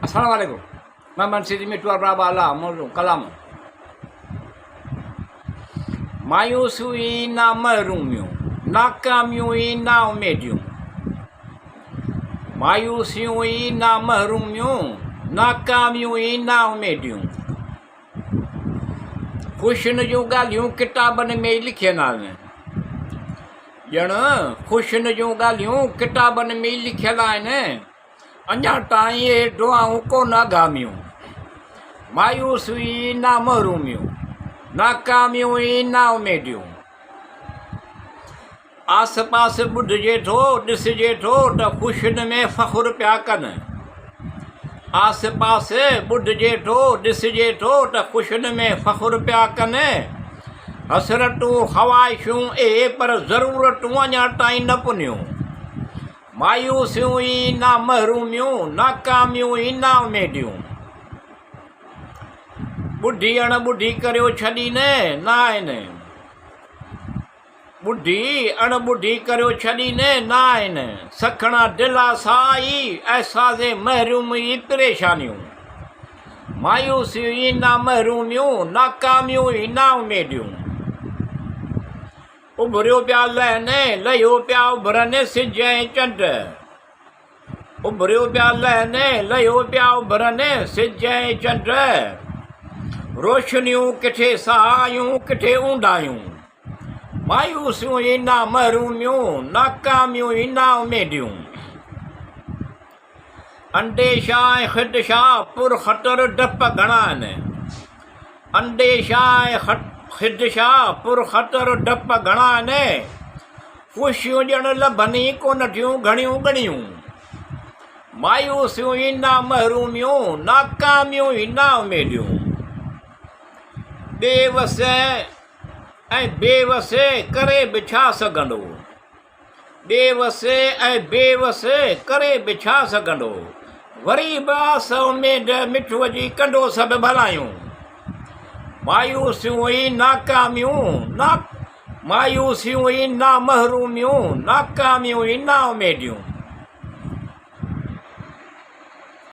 अस्सलामुअलैकुम। मैं मनसीदी मिट्टू अब्राबाला मौजूद कलाम। मायूसी ना महरूमियों, नाकामियों ना उमेदियों। मायूसियों ना महरूमियों, नाकामियों ना उमेदियों। ख़ुशियुनि जूं ॻाल्हियूं किताबनि में लिखियल आहिनि। ॼण ख़ुशियुनि जूं ॻाल्हियूं किताबनि में लिखियल आहिनि। अञा ताईं इहे दुआऊं कोन आगामियूं। मायूसी ना महरूमियूं, नाकामियूं ना उमेदियूं। आस पास ॿुधिजे थो, ॾिसिजे थो त ख़ुशियुनि में फ़ख़ुरु पिया कनि। आस पास ॿुधिजे थो, ॾिसिजे थो त ख़ुशियुनि में फ़ख़ुरु पिया कनि। हसरतूं ख़्वाहिशूं पर ज़रूरतूं अञा ताईं न पुनियूं। मायूसियूं ना महरूमियूं, नाकामियूं ना उमेदियूं। ॿुधी अणॿुधी करियो छॾीनि न आहिनि। ॿुधी अणॿुधी करियो छॾीनि न आहिनि। सखणा दिला साई अहसासे महरूमी परेशानियूं। मायूसियूं ना महरूमियूं, नाकामियूं ना उमेदियूं। उभरियो पिया लहनि, लहियो पिया उभरनि सिज ऐं चंड। उभरियो पिया लहनि, लहियो पिया उभरनि सिज ऐं चंड। रोशनियूं किथे सहायूं, किथे ऊंदायूं। मायूसियूं ना महरूमियूं, नाकामियूं ना उमेदियूं। अंदेशा ऐं ख़िदशा पुरख़तर डप घणा आहिनि। अंदेशा ऐं ख़िदशा पुरख़तर डप घणा आहिनि। ख़ुशियूं ॼण लभनि कोन थियूं घणियूं घणियूं। मायूसियूं ना महरूमियूं, नाकामियूं ना उमेदियूं। बेवस ऐं बेवस करे बि छा सघंदो। बेवस ऐं बेवस करे बि छा सघंदो। वरी बि आस उमेद मिठूअ जी कंदो सभु भलायूं। मायूसियूं नाकामियूं मायूसियूं ना महरूमियूं, नाकामियूं ना उमेदियूं।